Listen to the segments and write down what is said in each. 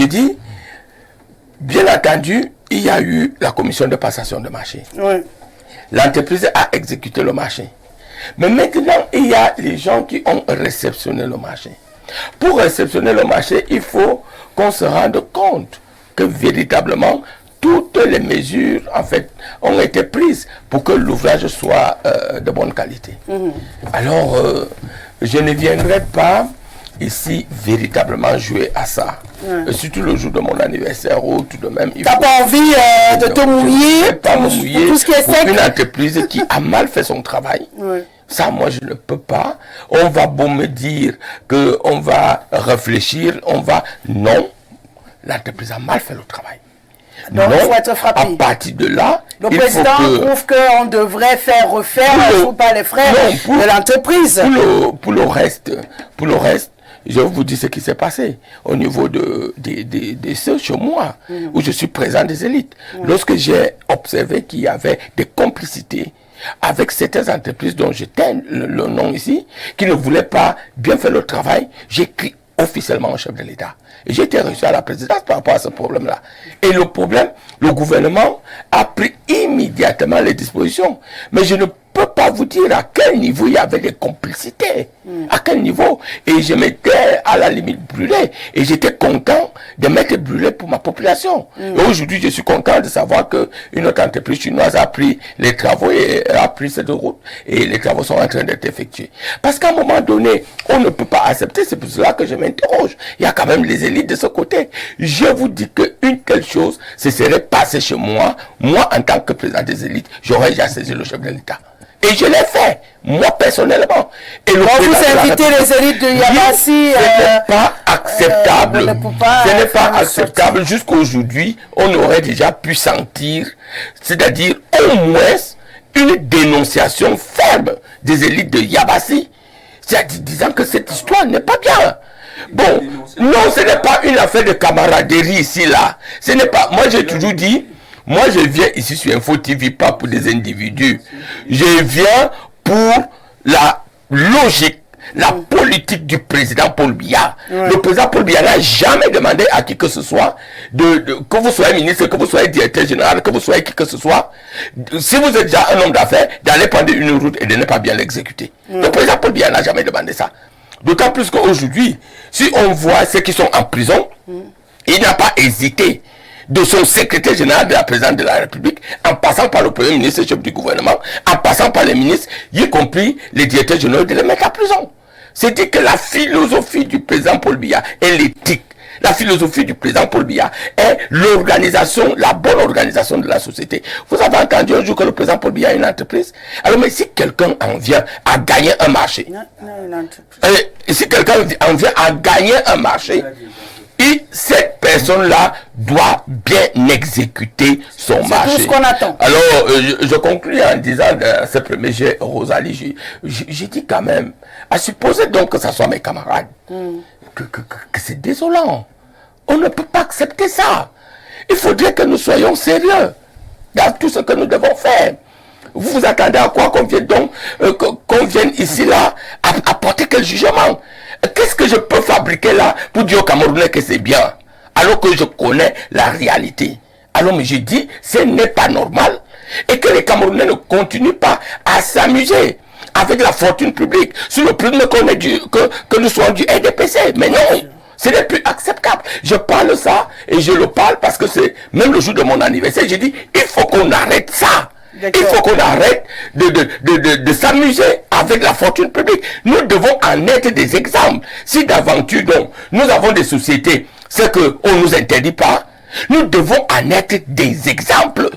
J'ai dit, bien entendu, il y a eu la commission de passation de marché. Oui. L'entreprise a exécuté le marché. Mais maintenant, il y a les gens qui ont réceptionné le marché. Pour réceptionner le marché, il faut qu'on se rende compte que véritablement, toutes les mesures, en fait, ont été prises pour que l'ouvrage soit de bonne qualité. Alors, je ne viendrai pas ici véritablement jouer à ça. Surtout le jour de mon anniversaire où tout de même... Tu n'as pas envie de te mouiller pour tout ce qui est sec. Une entreprise qui a mal fait son travail. Ça, moi, je ne peux pas. On va beau me dire qu'on va réfléchir, on va... Non, l'entreprise a mal fait le travail. Donc, il faut être frappé. À partir de là, le président trouve qu'on devrait faire refaire pas les frais de l'entreprise. Pour le reste, je vous dis ce qui s'est passé au niveau de ceux chez moi, où je suis présent des élites. Lorsque j'ai observé qu'il y avait des complicités avec certaines entreprises dont j'étais le nom ici, qui ne voulaient pas bien faire le travail, j'ai écrit officiellement au chef de l'État. Et j'ai été reçu à la présidence par rapport à ce problème-là. Et le problème, le gouvernement a pris immédiatement les dispositions. Mais je ne peux pas vous dire à quel niveau il y avait des complicités. À quel niveau. Et je m'étais à la limite brûlé. Et j'étais content de m'être brûlé pour ma population. Et aujourd'hui, je suis content de savoir qu'une autre entreprise chinoise a pris les travaux et a pris cette route. Et les travaux sont en train d'être effectués. Parce qu'à un moment donné, on ne peut pas accepter. C'est pour cela que je m'interroge. Il y a quand même les élites de ce côté. Je vous dis qu'une telle chose, ce serait passé chez moi. Moi, en tant que président des élites, j'aurais déjà saisi le chef de l'État. Et je l'ai fait, moi personnellement. Et le vous invitez les élites de Yabassi. Ce n'est pas acceptable. Ce n'est pas acceptable. Jusqu'aujourd'hui, on aurait déjà pu sentir, c'est-à-dire au moins une dénonciation ferme des élites de Yabassi. C'est-à-dire disant que cette histoire n'est pas bien. Bon, non, ce n'est pas une affaire de camaraderie ici, là. Ce n'est pas, moi j'ai toujours dit, moi je viens ici sur Info TV pas pour des individus. Je viens pour la logique, la politique du président Paul Biya. Le président Paul Biya n'a jamais demandé à qui que ce soit, que vous soyez ministre, que vous soyez directeur général, que vous soyez qui que ce soit, si vous êtes déjà un homme d'affaires, d'aller prendre une route et de ne pas bien l'exécuter. Le président Paul Biya n'a jamais demandé ça. D'autant plus qu'aujourd'hui, si on voit ceux qui sont en prison, il n'a pas hésité de son secrétaire général de la présidente de la République, en passant par le premier ministre, chef du gouvernement, en passant par les ministres, y compris les directeurs généraux, de les mettre en prison. C'est-à-dire que la philosophie du président Paul Biya est l'éthique. La philosophie du président Paul Biya est l'organisation, la bonne organisation de la société. Vous avez entendu un jour que le président Paul Biya a une entreprise. Alors, mais si quelqu'un en vient à gagner un marché, si quelqu'un en vient à gagner un marché, et cette personne-là doit bien exécuter son marché. C'est tout ce qu'on attend. Alors, je conclue en disant, ce premier jet, Rosalie, j'ai dit quand même, à supposer donc que ce soit mes camarades, que c'est désolant. On ne peut pas accepter ça. Il faudrait que nous soyons sérieux dans tout ce que nous devons faire. Vous vous attendez à quoi qu'on vienne donc, qu'on vienne ici là, apporter quel jugement? Qu'est-ce que je peux fabriquer là pour dire aux Camerounais que c'est bien, alors que je connais la réalité? Alors mais je dis, ce n'est pas normal, et que les Camerounais ne continuent pas à s'amuser avec la fortune publique, sur le prisme qu'on est que nous soyons du RDPC. Mais non, ce n'est plus acceptable. Je parle ça, et je le parle parce que c'est même le jour de mon anniversaire, j'ai dit, il faut qu'on arrête ça. Il faut qu'on arrête de s'amuser avec la fortune publique. Nous devons en être des exemples. Si d'aventure, donc, nous avons des sociétés, c'est qu'on ne nous interdit pas, nous devons en être des exemples.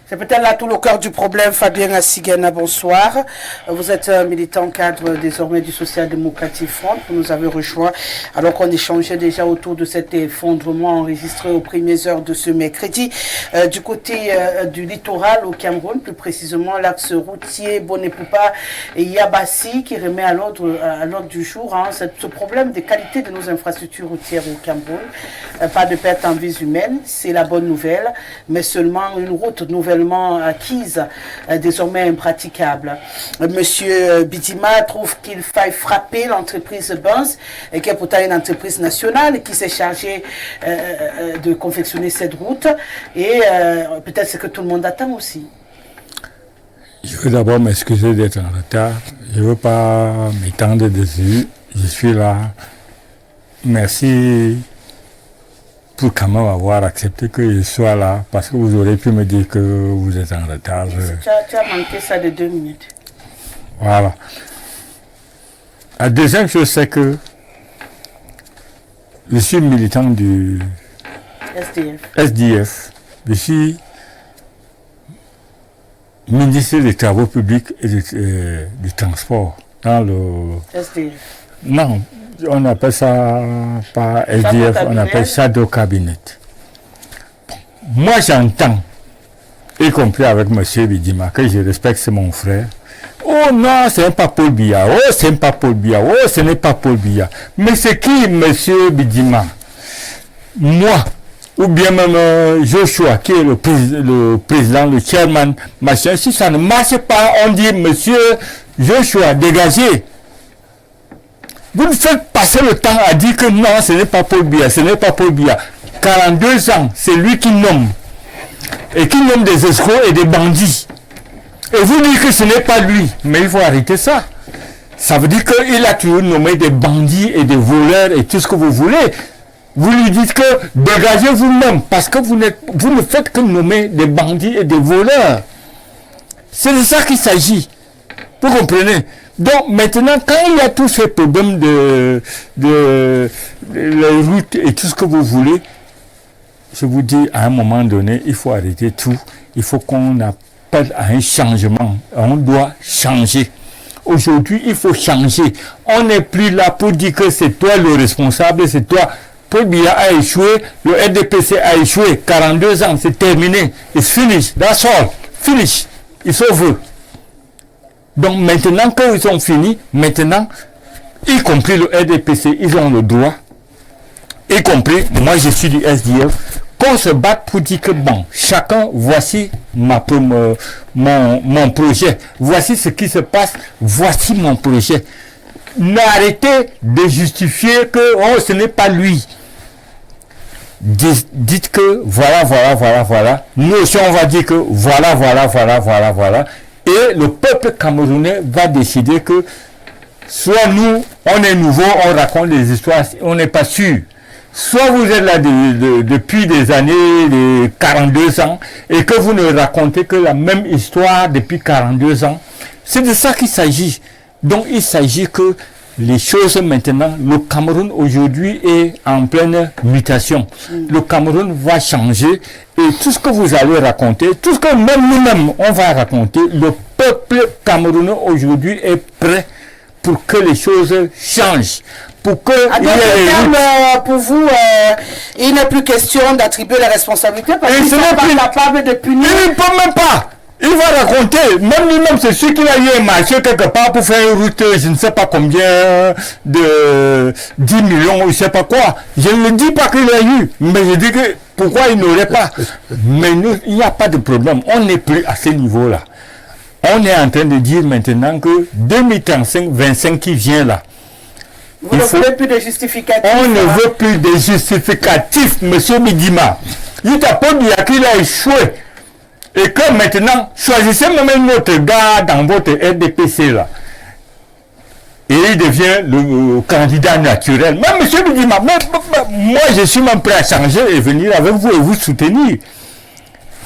C'est peut-être là tout le cœur du problème. Fabien Assigana, bonsoir. Vous êtes un militant cadre désormais du Social Democratic Front. Vous nous avez rejoint alors qu'on échangeait déjà autour de cet effondrement enregistré aux premières heures de ce mercredi. Du côté du littoral au Cameroun, plus précisément l'axe routier Bonepoupa et Yabassi qui remet à l'ordre du jour ce problème de qualité de nos infrastructures routières au Cameroun. Pas de perte en vies humaines, c'est la bonne nouvelle, mais seulement une route nouvellement totalement acquise, désormais impraticable. Monsieur Bidima trouve qu'il faille frapper l'entreprise Benz, qui est pourtant une entreprise nationale qui s'est chargée de confectionner cette route. Et peut-être ce que tout le monde attend aussi. Je veux d'abord m'excuser d'être en retard. Je ne veux pas m'étendre dessus. Je suis là. Merci pour quand même avoir accepté que je sois là, parce que vous aurez pu me dire que vous êtes en retard. Tu as manqué ça de 2 minutes. Voilà. La deuxième chose, c'est que je suis militant du SDF. Je suis ministre des Travaux publics et du transport dans le... SDF. Non, on appelle ça pas SDF, on appelle ça Shadow Cabinet. Moi, j'entends, y compris avec M. Bidima, que je respecte, c'est mon frère. Oh non, ce n'est pas Paul Biya. Oh, ce n'est pas Paul Biya. Oh, ce n'est pas Paul Biya. Mais c'est qui, M. Bidima? Moi, ou bien même Joshua, qui est le président, le chairman, machin. Si ça ne marche pas, on dit, monsieur Joshua, dégagez. Vous ne faites passer le temps à dire que non, ce n'est pas Paul Biya, ce n'est pas Paul Biya. 42 ans, c'est lui qui nomme. Et qui nomme des escrocs et des bandits. Et vous dites que ce n'est pas lui. Mais il faut arrêter ça. Ça veut dire qu'il a toujours nommé des bandits et des voleurs et tout ce que vous voulez. Vous lui dites que dégagez vous-même parce que vous ne faites que nommer des bandits et des voleurs. C'est de ça qu'il s'agit. Vous comprenez? Donc maintenant, quand il y a tous ces problèmes de les routes et tout ce que vous voulez, je vous dis, à un moment donné, il faut arrêter tout. Il faut qu'on appelle à un changement. On doit changer. Aujourd'hui, il faut changer. On n'est plus là pour dire que c'est toi le responsable, c'est toi. Paul Biya a échoué, le RDPC a échoué, 42 ans, c'est terminé. It's finished, that's all. Finish. It's over. Donc maintenant qu'ils ont fini, maintenant, y compris le RDPC, ils ont le droit, y compris, moi je suis du SDF, qu'on se batte pour dire que bon, chacun, voici mon projet, voici ce qui se passe, voici mon projet. N'arrêtez de justifier que oh, ce n'est pas lui. Dites que voilà. Nous aussi on va dire que voilà. Et le peuple camerounais va décider que soit nous, on est nouveau, on raconte des histoires, on n'est pas sûr. Soit vous êtes là depuis des années, les 42 ans, et que vous ne racontez que la même histoire depuis 42 ans. C'est de ça qu'il s'agit. Donc il s'agit que les choses maintenant, le Cameroun aujourd'hui est en pleine mutation. Le Cameroun va changer et tout ce que vous allez raconter, tout ce que même nous-mêmes on va raconter, le peuple camerounais aujourd'hui est prêt pour que les choses changent. Pour que pour vous, il n'est plus question d'attribuer la responsabilité parce qu'ils ne sont pas capables de punir. Il ne peut même pas. Il va raconter, même lui-même, c'est sûr qu'il a eu un marché quelque part pour faire une route, je ne sais pas combien de 10 millions, je ne sais pas quoi. Je ne dis pas qu'il a eu, mais je dis que pourquoi il n'aurait pas. Mais nous, il n'y a pas de problème. On n'est plus à ce niveau-là. On est en train de dire maintenant que 2035, 25 qui vient là. Vous ne voulez plus de justificatifs. On ne veut plus de justificatifs, monsieur Bidima. Il t'a pas dit qu'il a échoué. Et que maintenant, choisissez même notre gars dans votre RDPC là. Et il devient le candidat naturel. Même M. Bidima, moi je suis même prêt à changer et venir avec vous et vous soutenir.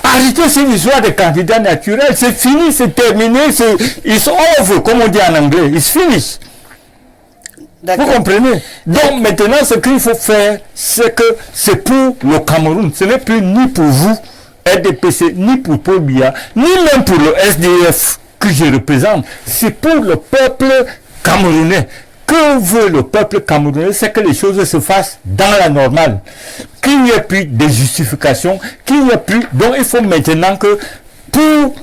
Arrêtez cette histoire de candidat naturel. C'est fini, c'est terminé. It's over, comme on dit en anglais. It's finished. Vous comprenez? Donc maintenant, ce qu'il faut faire, c'est que c'est pour le Cameroun. Ce n'est plus ni pour vous, RDPC, ni pour Paul Biya, ni même pour le SDF que je représente. C'est pour le peuple camerounais. Que veut le peuple camerounais? C'est que les choses se fassent dans la normale. Qu'il n'y ait plus de justification, qu'il n'y ait plus... Donc il faut maintenant que pour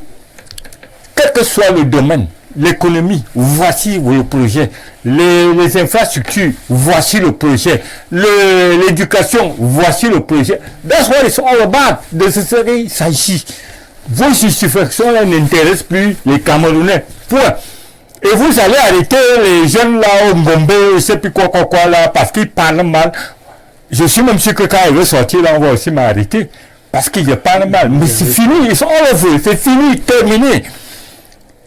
quel que soit le domaine, l'économie, voici le projet. Les infrastructures, voici le projet. L'éducation, voici le projet. That's what it's all about. De ce qu'il s'agit. vos justifications n'intéressent plus les Camerounais. Point. Et vous allez arrêter les jeunes là au Ngombe, je sais plus quoi là, parce qu'ils parlent mal. Je suis même sûr que quand ils vont sortir là, on va aussi m'arrêter. Parce qu'ils parlent mal. Mais c'est fini, ils sont enlevés, c'est fini, terminé.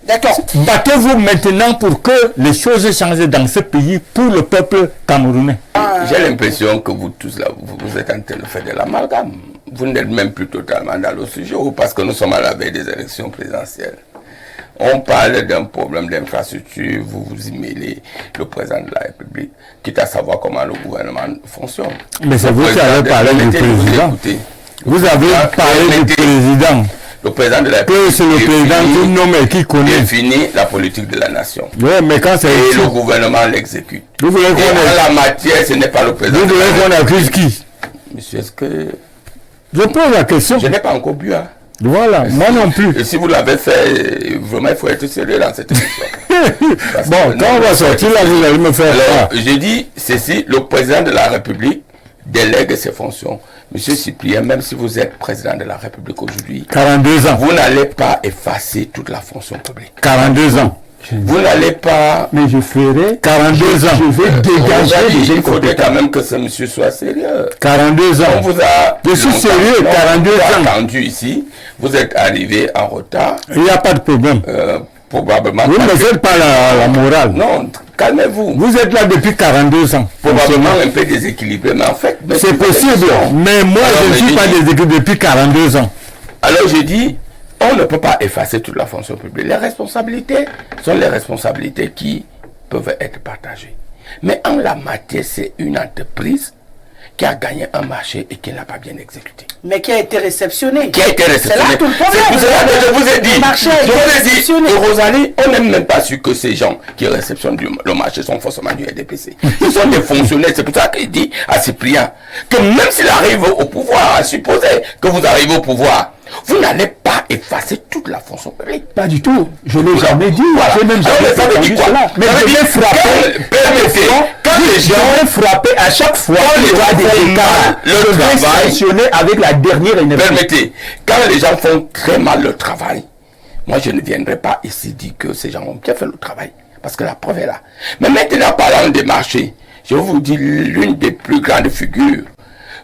D'accord. Battez-vous maintenant pour que les choses changent dans ce pays pour le peuple camerounais. J'ai l'impression que vous tous là, vous êtes en train de faire de l'amalgame. Vous n'êtes même plus totalement dans le sujet, parce que nous sommes à la veille des élections présidentielles. On parle d'un problème d'infrastructure, vous vous y mêlez le président de la République, quitte à savoir comment le gouvernement fonctionne. Mais c'est vous qui avez parlé du président. Vous avez parlé du président. Le président de la République. C'est le président qui nomme qui connaît. Définit la politique de la nation. Oui, mais quand c'est. Et le gouvernement l'exécute. Vous voulez qu'on ait. En la matière, ce n'est pas le président. Vous voulez qu'on accuse qui? Monsieur, est-ce que. Je pose la question. Je n'ai pas encore bu, hein. Voilà, moi non plus. Et si vous l'avez fait, vraiment, il faut être sérieux dans cette émission. Bon, quand on va sortir là, vous allez me faire. Alors, je dis ceci, le président de la République délègue ses fonctions. Monsieur Cyprien, même si vous êtes président de la République aujourd'hui, 42 ans. Vous n'allez pas effacer toute la fonction publique. 42 ans. Vous n'allez pas... Mais je ferai 42 ans. Je vais dégager les jeunes. Il faudrait quand même que ce monsieur soit sérieux. 42 ans. On vous a... Je suis sérieux, 42 ans. Attendu ici. Vous êtes arrivé en retard. Il n'y a pas de problème. Probablement. Vous ne faites pas la morale. Non, calmez-vous. Vous êtes là depuis 42 ans. Probablement un peu déséquilibré, mais en fait... C'est possible. Mais moi, je ne suis pas déséquilibré depuis 42 ans. Alors je dis... On ne peut pas effacer toute la fonction publique. Les responsabilités sont les responsabilités qui peuvent être partagées. Mais en la matière, c'est une entreprise qui a gagné un marché et qui n'a pas bien exécuté. Mais qui a été réceptionné. Qui a été réceptionné. C'est là tout le problème. C'est pour cela que je vous ai dit. Le marché a été réceptionné. Et Rosalie, on n'est même pas sûr que ces gens qui réceptionnent le marché sont forcément du RDPC. Ils sont des fonctionnaires. C'est pour ça qu'il dit à Cyprien que même s'il arrive au pouvoir, à supposer que vous arrivez au pouvoir, vous n'allez pas effacer toute la fonction publique. Pas du tout. Je ne l'ai jamais dit. Voilà. J'ai même jamais entendu cela. Mais je vais frapper. Permettez, quand les gens je vais frapper à chaque fois qu'il y aura des écarts, je vais sanctionner avec la dernière énergie. Permettez, quand les gens font très mal le travail, moi je ne viendrai pas ici dire que ces gens ont bien fait le travail. Parce que la preuve est là. Mais maintenant, parlant des marchés, je vous dis l'une des plus grandes figures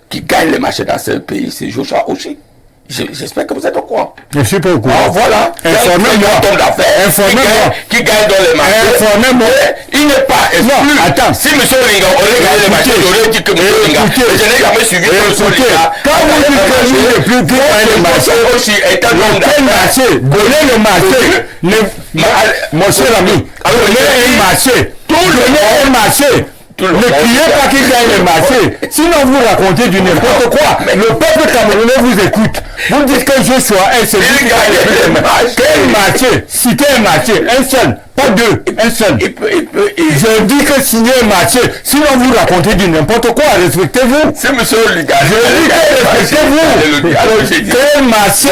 qui gagne les marchés dans ce pays, c'est Joshua Oshie. J'espère que vous êtes au courant. Je ne suis pas au courant. Ah, voilà. Informez-moi. Qui gagne dans les marchés. Informez-moi. Il n'est pas exclu. Non, attends. Si M. Linga aurait gagné les marchés, j'aurais dit que M. Linga. Je n'ai jamais suivi M. Linga. Quand vous dites que lui n'est plus qui gagne les marchés, aussi est un homme d'affaires. Donnez le marché. Mon cher ami, donnez un marché. Donnez un marché. Ne criez pas qu'il gagne les marchés. Sinon vous racontez du n'importe quoi. Le peuple camerounais vous écoute. Vous dites que Joshua est celui qui gagne les marchés. Quel marché? Citez un marché. Un seul. Pas deux. Un seul. Je dis que signez un marché. Sinon vous racontez du n'importe quoi. Respectez-vous. C'est M. Liga. Je dis que respectez-vous. Quel marché?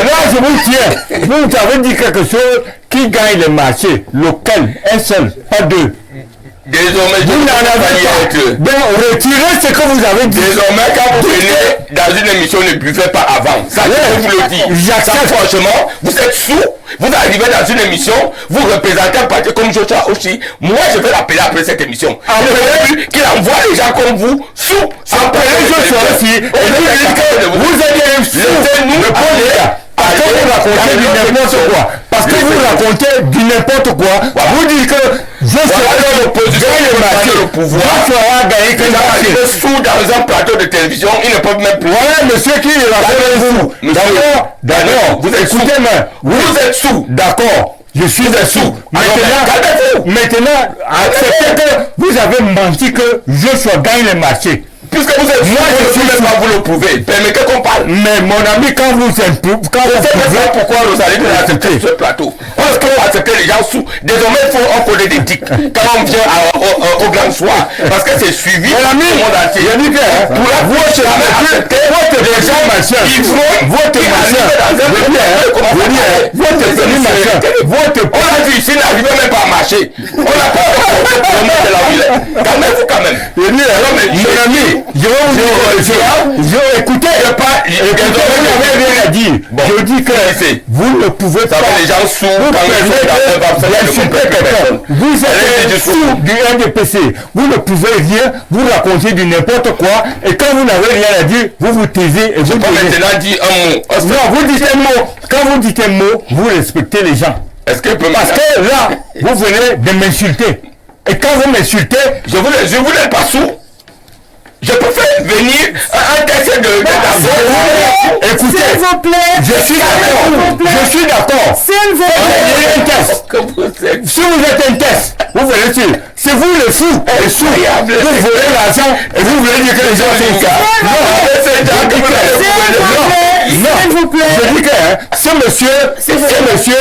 Là je vous tiens. Vous avez dit quelque chose qui gagne les marchés. Lequel? Un seul. Pas deux. Désormais, vous n'en avez pas. Donc, retirez ce que vous avez dit. Désormais, quand vous venez dans une émission, ne buvez pas avant. Ça, je vous le dis. Ça, franchement, vous êtes sous. Vous arrivez dans une émission, vous représentez un parti comme Joshua aussi. Moi, je vais l'appeler après cette émission. Qu'il envoie les gens comme vous sous. Appelez Joshua aussi. Vous êtes un sous. Parce que vous racontez du n'importe quoi. Parce que vous racontez du n'importe quoi. Vous dites que je serai l'opposition le pouvoir. Je serai gagné que je sous dans un plateau de télévision. Ils ne peuvent même plus. Voilà, monsieur qui est là. D'accord. Vous êtes sous. Vous êtes sous. D'accord. Je suis sous. Maintenant, acceptez que vous avez menti que Joshua gagne les marchés. Puisque vous êtes moi, je suis même pas vous le prouver. Permettez qu'on parle. Mais mon ami, quand vous êtes pourquoi Rosalie a accepté ce plateau. Parce qu'on accepte les gens sous. Désormais, il faut encoder des tics. Quand on vient au grand soir. Parce que c'est suivi. Mon ami, le monde entier. Je dis bien, pour la fois, je l'avais accepté. Votre déjà machin. Votre machin. On a dit ici, n'arrivez même pas à marcher. On n'a pas de la ville. Calmez-vous quand même. Mon ami, je vais vous dire, écoutez, vous n'avez rien à dire. dire. Bon, je dis que vous ne pouvez pas. Les gens sourds, vous êtes sourd du NDPC. Vous ne pouvez rien, vous racontez du n'importe quoi, et quand vous n'avez rien à dire, vous vous taisez et vous maintenant dit un mot. Non, vous dites un mot. Quand vous dites un mot, vous respectez les gens. Est-ce que parce que là, vous venez de m'insulter. Et quand vous m'insultez, je vous n'êtes pas sourd. Je peux faire venir un test de écoutez, s'il vous plaît. Je suis d'accord. Je suis d'accord. S'il vous plaît. Un test. Si vous êtes un test, vous venez sur. C'est vous les fous. Les sourds. Vous volez l'argent et vous voulez dire que les gens sont ça. Non. S'il vous plaît. Je dis que ce monsieur, merci.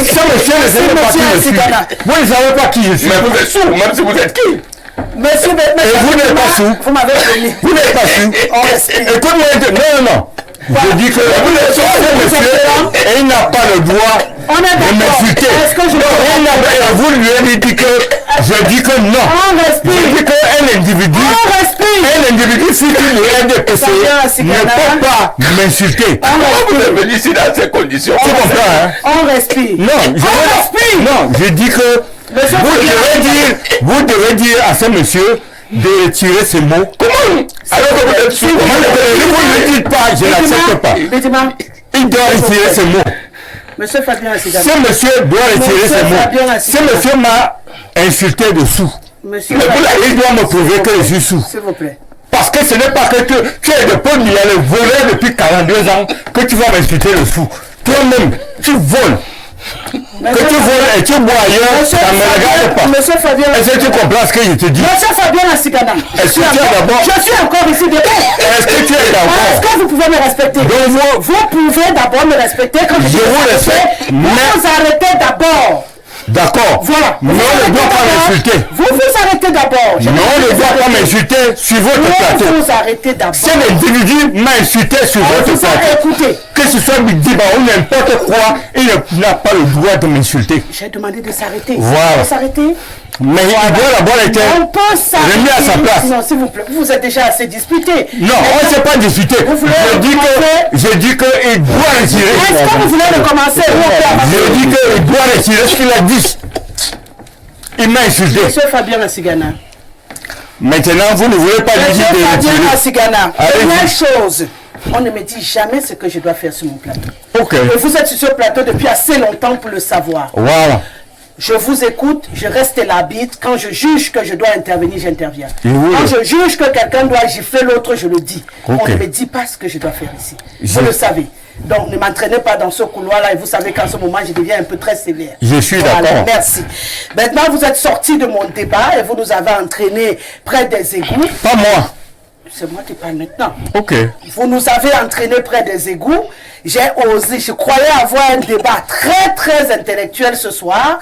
Ce monsieur ne sait pas qui je suis. Vous ne savez pas qui je suis. Mais vous êtes sourd, même si vous êtes qui? Monsieur, et vous n'êtes pas sourd. Vous m'avez donné. Vous n'êtes pas sourd. Écoute-moi, non. Je dis que ce monsieur, il n'a pas le droit de m'insulter. Vous lui avez dit que je dis que non. Je dis qu'un individu fut une RDPC ne peut pas m'insulter. Vous êtes venu ici dans ces conditions. Tu comprends, hein? On respire. Non, je dis que vous devez dire à ce monsieur de retirer ces mots. Comment? Alors que vous êtes sourd. Vous ne dites pas, je n'accepte pas. Il doit retirer ces mots. Monsieur Fabien Asigana. Ce monsieur doit retirer ces mots. Ce monsieur m'a insulté dessous. Il doit me prouver que je suis sourd. S'il vous plaît. Parce que ce n'est pas que tu es de peu millionnaire volé depuis 42 ans que tu vas m'insulter dessous. Toi-même, tu voles. Que tu voles et tu bois ailleurs, ça ne me regarde pas. Monsieur Fabien. Est-ce que tu comprends ce que je te dis? Monsieur Fabien Asigana. Je suis encore ici dedans. Est-ce que tu es d'accord? Est-ce que vous pouvez me respecter? Donc vous pouvez d'abord me respecter quand je vous respecte. Vous arrêtez d'abord. D'accord. Voilà. Non, on ne doit pas m'insulter. Vous arrêtez d'abord. Non, on ne doit pas m'insulter sur votre plateau. Vous arrêtez d'abord. Si l'individu m'a insulté sur votre plateau, écoutez. Que ce soit Bidiba ou n'importe quoi, il n'a pas le droit de m'insulter. J'ai demandé de s'arrêter. Voilà. S'arrêter. Mais il doit d'abord être remis à sa place. Non, s'il vous plaît, vous êtes déjà assez disputé. Non, on ne s'est pas disputé. Je dis qu'il doit retirer. Est-ce que vous voulez recommencer? Je dis qu'il doit retirer ce qu'il a dit. Il m'a insulté. Monsieur Fabien Asigana. Maintenant, vous ne voulez pas dire de retirer. Monsieur Fabien Asigana, première chose, on ne me dit jamais ce que je dois faire sur mon plateau. Ok. Et vous êtes sur ce plateau depuis assez longtemps pour le savoir. Voilà. Je vous écoute, je reste l'arbitre. Quand je juge que je dois intervenir, j'interviens. Oui. Quand je juge que quelqu'un doit gifler l'autre, je le dis. Okay. On ne me dit pas ce que je dois faire ici. Vous le savez. Donc ne m'entraînez pas dans ce couloir-là et vous savez qu'en ce moment, je deviens un peu très sévère. Je suis d'accord. Merci. Maintenant, vous êtes sorti de mon débat et vous nous avez entraîné près des égouts. Pas moi. C'est moi qui parle maintenant. Ok. Vous nous avez entraîné près des égouts. J'ai osé, je croyais avoir un débat très très intellectuel ce soir.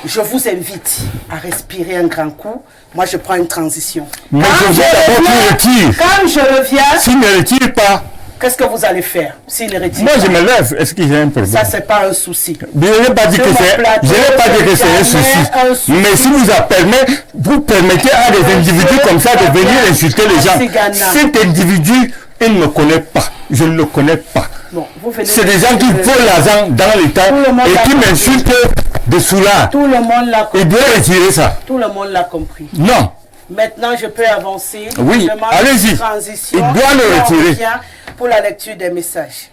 Je vous invite à respirer un grand coup. Moi, je prends une transition. Mais quand je reviens, s'il ne retire pas, qu'est-ce que vous allez faire s'il ne retire moi, pas? je me lève. Est-ce qu'il y a un problème? Ça, c'est pas un souci. Je n'ai pas dit que c'est un souci. Mais si vous permettez à des individus comme ça de venir insulter les gens, cet individu, il ne me connaît pas. Je ne le connais pas. Bon, c'est des gens qui volent l'argent dans l'État et qui m'insultent dessous là. Tout le monde l'a compris. Il doit retirer ça. Tout le monde l'a compris. Non. Maintenant, je peux avancer. Oui, allez-y. Il doit le retirer. Pour la lecture des messages.